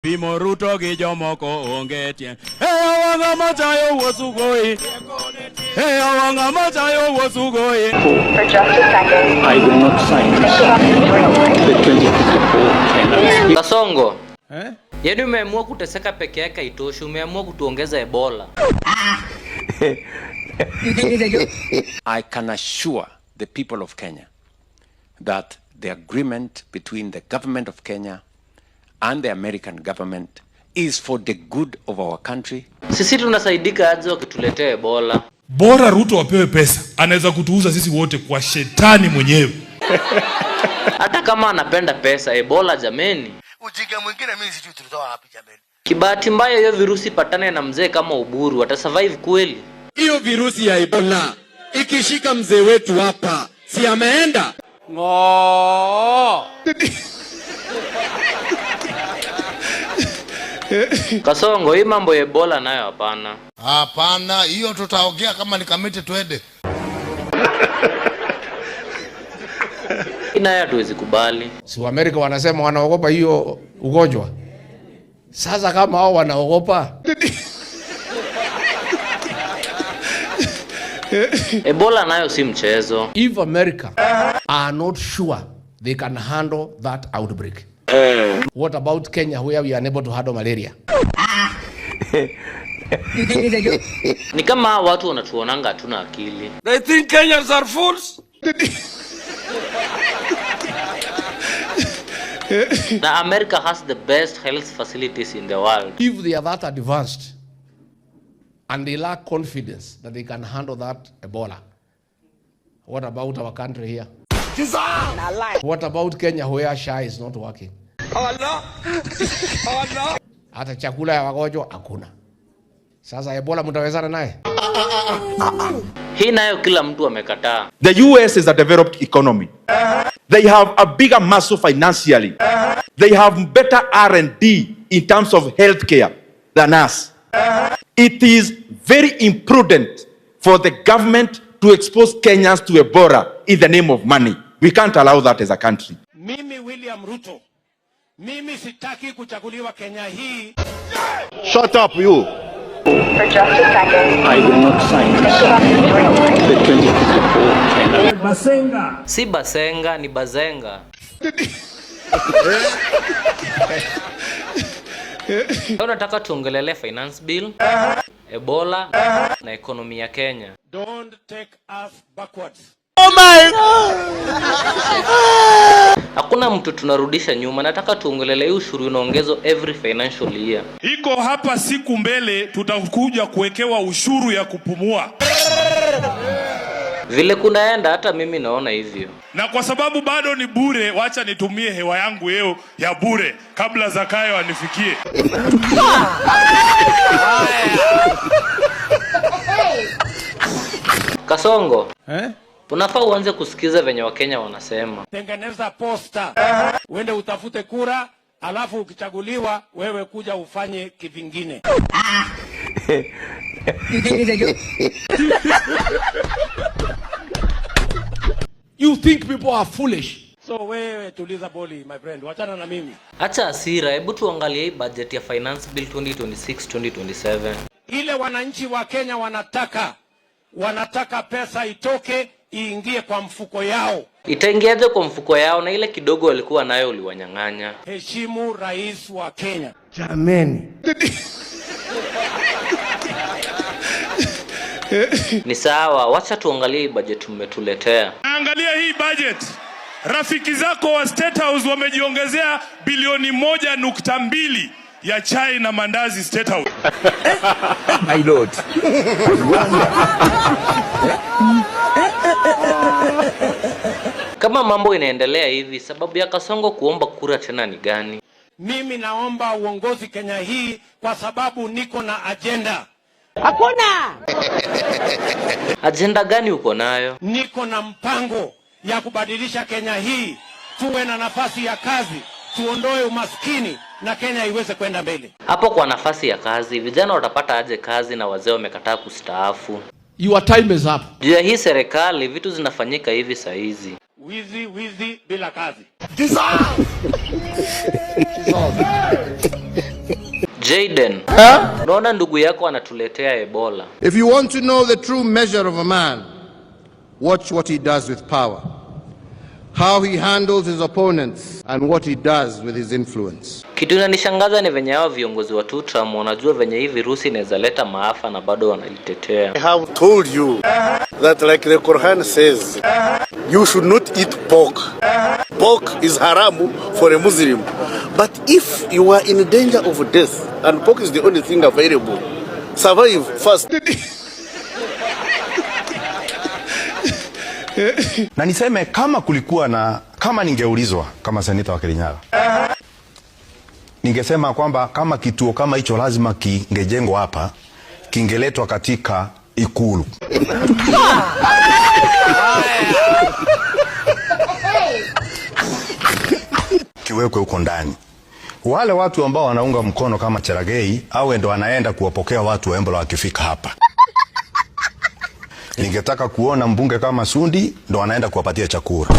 Bimo Ruto gi jomoko onge tien. Wanga machayo wasugoi. Wanga machayo wasugoi. For just a second. I will not sign the 2054 Kasongo. Yaani umeamua kuteseka peke yake haitoshi, umeamua kutuongeza Ebola. I can assure the people of Kenya that the agreement between the government of Kenya and the American government is for the good of our country. Sisi tunasaidika aje wakituletea Ebola? Bora Ruto apewe pesa, anaweza kutuuza sisi wote kwa shetani mwenyewe. Hata kama anapenda pesa, Ebola jameni. Ujinga mwingine mimi sijui tulitoa wapi jameni. Kibahati mbaya hiyo virusi patane na mzee kama Uburu, atasurvive kweli? Hiyo virusi ya Ebola ikishika mzee wetu hapa, si ameenda? Kasongo, hii mambo ya Ebola nayo hapana. Hapana, hiyo tutaongea kama ni kamiti twende. Ina ya tuwezi kubali. Si wa Amerika wanasema wanaogopa hiyo ugonjwa. Sasa kama hao wanaogopa Ebola nayo si mchezo. If America are not sure they can handle that outbreak, what about Kenya where we are unable to handle malaria? Ni kama watu wanatuonanga hatuna akili. They think Kenyans are fools. Na America has the best health facilities in the world. If they are that advanced and they lack confidence that they can handle that Ebola, what about our country here? What about Kenya where SHA is not working? Hata chakula ya wagonjwa hakuna. Sasa Ebola mtawezana naye? Hii nayo kila mtu amekataa. The US is a developed economy. They have a bigger muscle financially. They have better R&D in terms of healthcare than us. It is very imprudent for the government to expose Kenyans to Ebola in the name of money. We can't allow that as a country. Mimi William Ruto, mimi sitaki kuchaguliwa Kenya hii. Shut up you. For just a second. I will not sign the 2054 Basenga. Si Basenga ni Bazenga. Unataka tuongelele finance bill, Ebola na ekonomi ya Kenya. Don't take us backwards. Hakuna mtu tunarudisha nyuma. Nataka tuongelele ushuru unaongezwa every financial year. Iko hapa siku mbele tutakuja kuwekewa ushuru ya kupumua. Vile kunaenda hata mimi naona hivyo. Na kwa sababu bado ni bure, wacha nitumie hewa yangu yeo ya bure kabla Zakayo anifikie. Kasongo. Unafaa uanze kusikiza venye Wakenya wanasema. Tengeneza posta. Uende utafute kura, alafu ukichaguliwa wewe kuja ufanye kivingine. You think people are foolish? So wewe tuliza boli my friend, wachana na mimi. Acha hasira, hebu tuangalie hii budget ya finance bill 2026-2027. Ile wananchi wa Kenya wanataka pesa itoke iingie kwa mfuko yao. Itaingiaje kwa mfuko yao na ile kidogo walikuwa nayo uliwanyang'anya? Heshimu rais wa Kenya. Jameni. Ni sawa, wacha tuangalie hii budget mmetuletea. Angalia hii budget. Rafiki zako wa State House wamejiongezea bilioni 1.2 ya chai na mandazi State House. My lord. Kama mambo inaendelea hivi, sababu ya Kasongo kuomba kura tena ni gani? Mimi naomba uongozi Kenya hii kwa sababu niko na agenda. Hakuna. Agenda gani uko nayo? Niko na mpango ya kubadilisha Kenya hii, tuwe na nafasi ya kazi, tuondoe umaskini na Kenya iweze kwenda mbele. Hapo kwa nafasi ya kazi, vijana watapata aje kazi na wazee wamekataa kustaafu? Your time is up. Juu ya hii serikali vitu zinafanyika hivi saa hizi. Wizi bila kazi. Jaden, unaona ndugu yako anatuletea Ebola. If you want to know the true measure of a man, watch what he does with power, how he handles his opponents, and what he does with his influence. Kitu inanishangaza ni venye hao viongozi wa Tutram wanajua venye hii virusi inaweza leta maafa na bado wanalitetea. I have told you that like the Quran says, you should not eat pork. Pork is haramu for a Muslim. But if you are in danger of death and pork is the only thing available, survive first. Na niseme kama ningeulizwa kama seneta wa Kirinyaga, ningesema kwamba kama kituo kama hicho lazima kingejengwa hapa, kingeletwa katika Ikulu. Kiwekwe huko ndani. Wale watu ambao wanaunga mkono kama Cherargei au ndo wanaenda kuwapokea watu wa Ebola wakifika hapa. Ningetaka kuona mbunge kama Sundi ndo wanaenda kuwapatia chakula.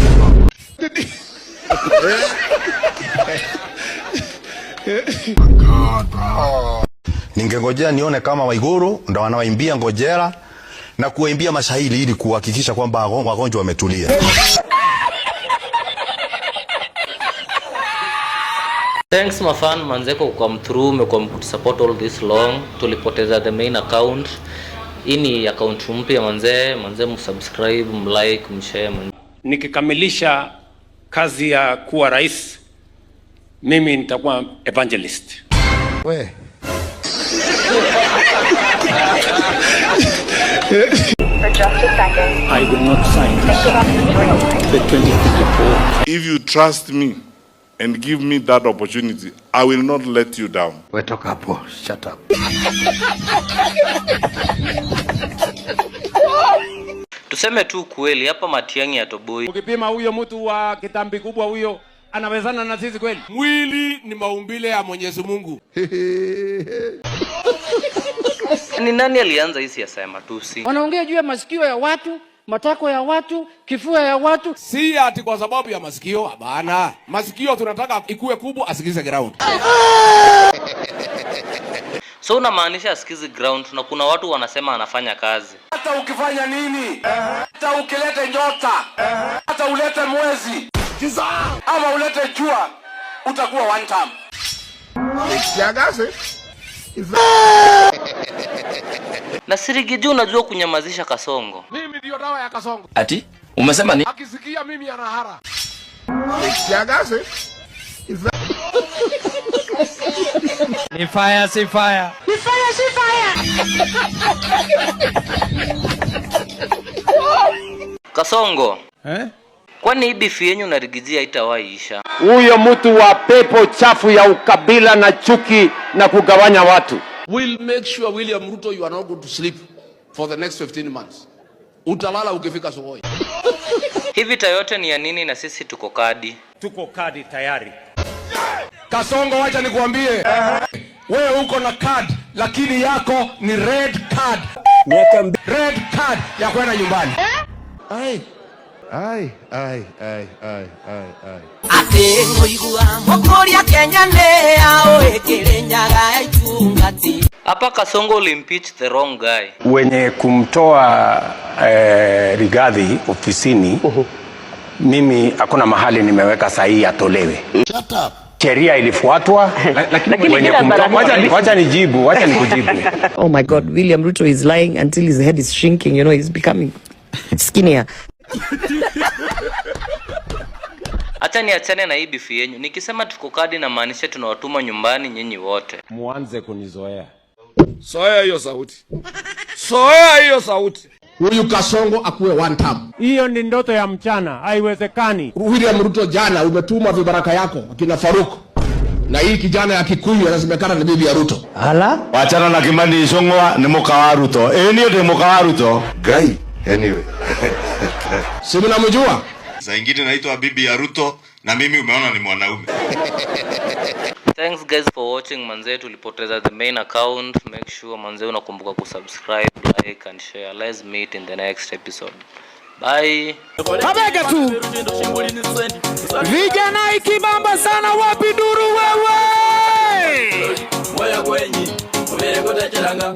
Ningengojea nione kama Waiguru ndo wanawaimbia ngojera na kuwaimbia mashahiri ili kuhakikisha kwamba wagonjwa wametulia. Thanks mafan manzeko kwa through umekuwa mkutusupport all this long. Tulipoteza the main account. Hii ni account mpya manze msubscribe, mlike, mshare manze. Nikikamilisha kazi ya kuwa rais, mimi nitakuwa evangelist. We. For just a second. I will not sign the 2024. If you trust me and give me that opportunity, I will not let you down. We talk hapo. Shut up. Tuseme tu kweli hapa Matiang'i atoboi. Ukipima huyo mtu wa kitambi kubwa huyo anawezana na sisi kweli? Mwili ni maumbile ya Mwenyezi Mungu. Ni nani alianza hii siasa ya matusi? Wanaongea juu ya masikio ya watu, matako ya watu, kifua ya watu. Si ati kwa sababu ya masikio, hapana. Masikio tunataka ikue kubwa asikize ground. So unamaanisha asikize ground na kuna watu wanasema anafanya kazi. Hata ukifanya nini? Hata ukilete nyota, hata ulete mwezi, ama ulete jua, utakuwa one time. Na Sirigiju unajua kunyamazisha kasongo. Mimi ndio dawa ya kasongo. Ati? Umesema ni? Akisikia mimi anahara. Ni fire si fire. Ni fire si fire. Kasongo. Kwani hii bifi yenyu narigizia itawaisha? Huyo mtu wa pepo chafu ya ukabila na chuki na kugawanya watu. We'll make sure William Ruto you are not going to sleep for the next 15 months. Utalala ukifika Sokoi. Hivi vita yote ni ya nini na sisi tuko kadi? Tuko kadi tayari. Kasongo wacha nikuambie. Wewe uko na card lakini yako ni red card. Red card ya kwenda nyumbani. Ai. Ate muigua mokoria Kenya ne ao Kirinyaga itungati. Hapa Kasongo ulimpeach the wrong guy. Wenye kumtoa Rigathi ofisini, mimi hakuna mahali nimeweka sahihi atolewe. Shut up. Sheria ilifuatwa, lakini wenye kumtoa, wacha nikujibu. Oh my God, William Ruto is lying until his head is shrinking, you know, he's becoming skinnier. Acha niachane na hii bifi yenyu. Nikisema tuko kadi na maanisha tunawatuma nyumbani nyinyi wote. Muanze kunizoea. Soea hiyo sauti. Soea hiyo sauti. Huyu Kasongo akuwe one term. Hiyo ni ndoto ya mchana, haiwezekani. William Ruto jana umetuma vibaraka yako akina Faruk. Na hii kijana ya Kikuyu anasemekana ni bibi ya Ruto. Ala? Wachana na Kimani Ichung'wa ni muka wa Ruto. Niyo ni muka wa Ruto. Guy, anyway. Si mnamjua? Saa ingine naitwa bibi ya Ruto na mimi umeona ni mwanaume. Thanks guys for watching manze. Tulipoteza the main account. Make sure manze unakumbuka kusubscribe, like and share. Let's meet in the next episode. Bye. Kabega tu. Vijana ikibamba sana wapi duru wewe? Chiranga.